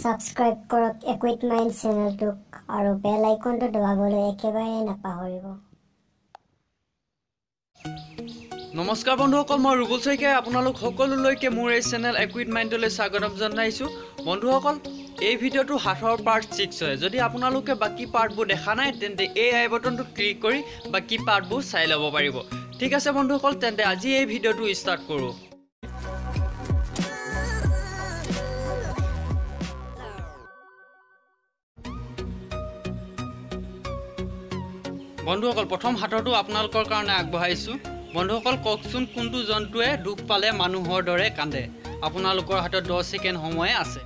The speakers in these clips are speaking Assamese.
সাবস্ক্ৰাইব কৰক একুইট মাইণ্ড চেনেলটোক আৰু বেল আইকনটো দবাবলৈ একেবাৰে নাপাহৰিব। নমস্কাৰ বন্ধুসকল, মই ৰুবুল শইকীয়াই আপোনালোক সকলোলৈকে মোৰ এই চেনেল একুইট মাইণ্ডলৈ স্বাগতম জনাইছোঁ। বন্ধুসকল, এই ভিডিঅ'টো হাতৰ পাৰ্ট 6 হয়। যদি আপোনালোকে বাকী পাৰ্টবোৰ দেখা নাই তেন্তে এই আই বটনটো ক্লিক কৰি বাকী পাৰ্টবোৰ চাই ল'ব পাৰিব। ঠিক আছে বন্ধুসকল, তেন্তে আজি এই ভিডিঅ'টো ষ্টাৰ্ট কৰোঁ। বন্ধুসকল, প্ৰথম হাতৰটো আপোনালোকৰ কাৰণে আগবঢ়াইছোঁ। বন্ধুসকল, কওকচোন কোনটো জন্তুৱে দুখ পালে মানুহৰ দৰে কান্দে? আপোনালোকৰ হাতত 10 ছেকেণ্ড সময় আছে।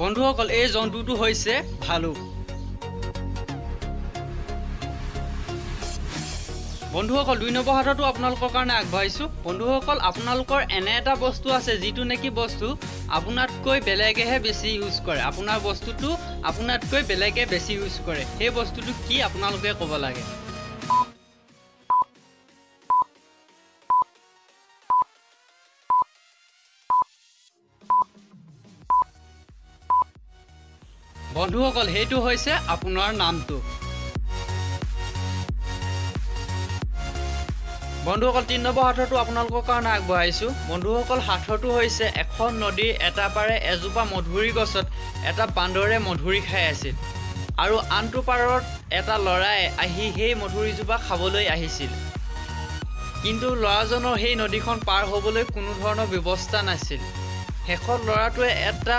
বন্ধুসকল, এই জন্তুটো হৈছে ভালুক। বন্ধুসকল, 2 নম্বৰ হাততো আপোনালোকৰ কাৰণে আগবঢ়াইছোঁ। বন্ধুসকল, আপোনালোকৰ এনে এটা বস্তু আছে যিটো নেকি বস্তু আপোনাতকৈ বেলেগেহে বেছি ইউজ কৰে। আপোনাৰ বস্তুটো আপোনাতকৈ বেলেগে বেছি ইউজ কৰে। সেই বস্তুটো কি আপোনালোকে ক'ব লাগে। বন্ধুসকল, সেইটো হৈছে আপোনাৰ নামটো। বন্ধুসকল, 3 নম্বৰ হাতৰটো আপোনালোকৰ কাৰণে আগবঢ়াইছোঁ। বন্ধুসকল, হাতৰটো হৈছে এখন নদীৰ এটা পাৰে এজোপা মধুৰি গছত এটা বান্দৰে মধুৰি খাই আছিল আৰু আনটো পাৰত এটা ল'ৰাই আহি সেই মধুৰিজোপা খাবলৈ আহিছিল। কিন্তু ল'ৰাজনৰ সেই নদীখন পাৰ হ'বলৈ কোনো ধৰণৰ ব্যৱস্থা নাছিল। শেষত ল'ৰাটোৱে এটা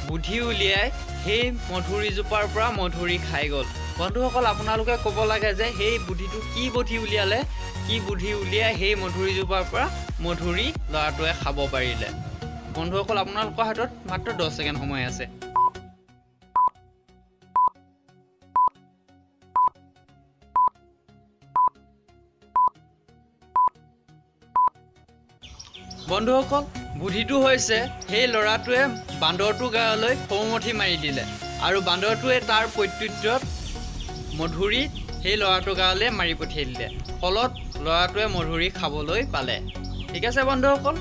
বুদ্ধি উলিয়াই সেই মধুৰিজোপাৰ পৰা মধুৰি খাই গ'ল। বন্ধুসকল, আপোনালোকে ক'ব লাগে যে সেই বুদ্ধিটো কি বুদ্ধি উলিয়ালে, কি বুদ্ধি উলিয়াই সেই মধুৰিজোপাৰ পৰা মধুৰি ল'ৰাটোৱে খাব পাৰিলে। বন্ধুসকল, আপোনালোকৰ হাতত মাত্ৰ 10 ছেকেণ্ড সময় আছে। বন্ধুসকল, বুদ্ধিটো হৈছে সেই ল'ৰাটোৱে বান্দৰটোৰ গালৈ খৌমঠি মাৰি দিলে আৰু বান্দৰটোৱে তাৰ প্ৰত্যুত্তৰত মধুৰি সেই ল'ৰাটোৰ গালৈ মাৰি পঠিয়াই দিলে। ফলত ল'ৰাটোৱে মধুৰি খাবলৈ পালে। ঠিক আছে বন্ধুসকল।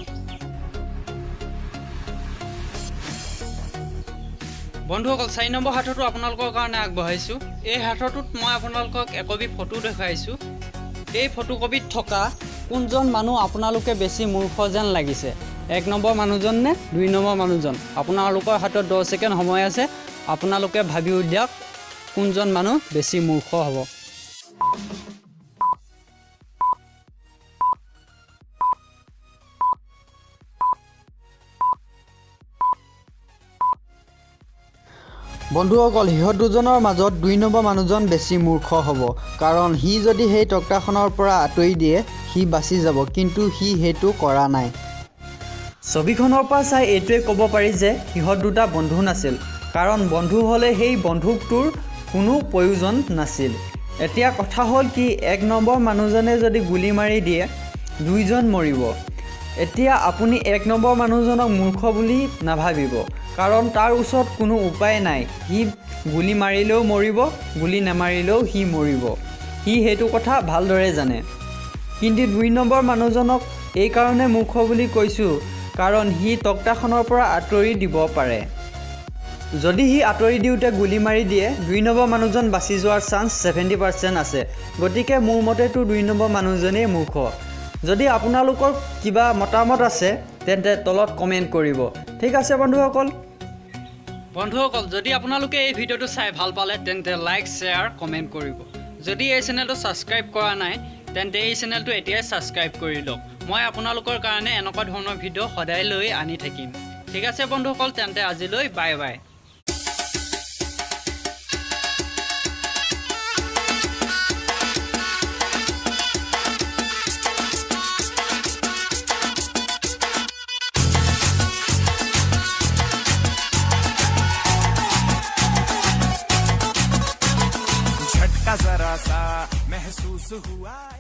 বন্ধুসকল, 4 নম্বৰ হাততো আপোনালোকৰ কাৰণে আগবঢ়াইছোঁ। এই হাতটোত মই আপোনালোকক একপি ফটো দেখুৱাইছোঁ। এই ফটোকপিত থকা কোনজন মানুহ আপোনালোকে বেছি মূৰ্খ যেন লাগিছে? 1 নম্বৰ মানুহজন নে 2 নম্বৰ মানুহজন? আপোনালোকৰ হাতত 10 ছেকেণ্ড সময় আছে। আপোনালোকে ভাবি উলিয়াওক কোনজন মানুহ বেছি মূৰ্খ হ'ব। বন্ধুসকল, সিহঁত দুজনৰ মাজত 2 নম্বৰ মানুহজন বেছি মূৰ্খ হ'ব, কাৰণ সি যদি সেই তক্তাখনৰ পৰা আঁতৰি দিয়ে সি বাচি যাব, কিন্তু সি সেইটো কৰা নাই। ছবিখনৰ পৰা চাই এইটোৱে ক'ব পাৰি যে সিহঁত দুটা বন্ধু নাছিল, কাৰণ বন্ধু হ'লে সেই বন্ধুকটোৰ কোনো প্ৰয়োজন নাছিল। এতিয়া কথা হ'ল কি, 1 নম্বৰ মানুহজনে যদি গুলি মাৰি দিয়ে 2জন মৰিব। এতিয়া আপুনি 1 নম্বৰ মানুহজনক মূৰ্খ বুলি নাভাবিব, কাৰণ তাৰ ওচৰত কোনো উপায় নাই। সি গুলি মাৰিলেও মৰিব, গুলি নামাৰিলেও সি মৰিব। সি সেইটো কথা ভালদৰে জানে। কিন্তু 2 নম্বৰ মানুহজনক এইকাৰণে মূৰ্খ বুলি কৈছোঁ, কাৰণ সি তক্তাখনৰ পৰা আঁতৰি দিব পাৰে। যদি সি আঁতৰি দিওঁতে গুলি মাৰি দিয়ে 2 নম্বৰ মানুহজন বাচি যোৱাৰ চান্স 70% আছে। গতিকে মোৰ মতেতো 2 নম্বৰ মানুহজনেই মূৰ্খ। যদি আপোনালোকৰ কিবা মতামত আছে তেন্তে তলত কমেণ্ট কৰিব। ঠিক আছে বন্ধুসকল। যদি আপোনালোকে এই ভিডিঅ'টো চাই ভাল পালে তেন্তে লাইক, শ্বেয়াৰ, কমেণ্ট কৰিব। যদি এই চেনেলটো ছাবস্ক্ৰাইব কৰা নাই তেন্তে এই চেনেলটো এতিয়াই ছাবস্ক্ৰাইব কৰি লওক। মই আপোনালোকৰ কাৰণে এনেকুৱা ধৰণৰ ভিডিঅ' সদায় লৈ আনি থাকিম। ঠিক আছে বন্ধুসকল, তেন্তে আজিলৈ বাই বাই। जरा सा महसूस हुआ।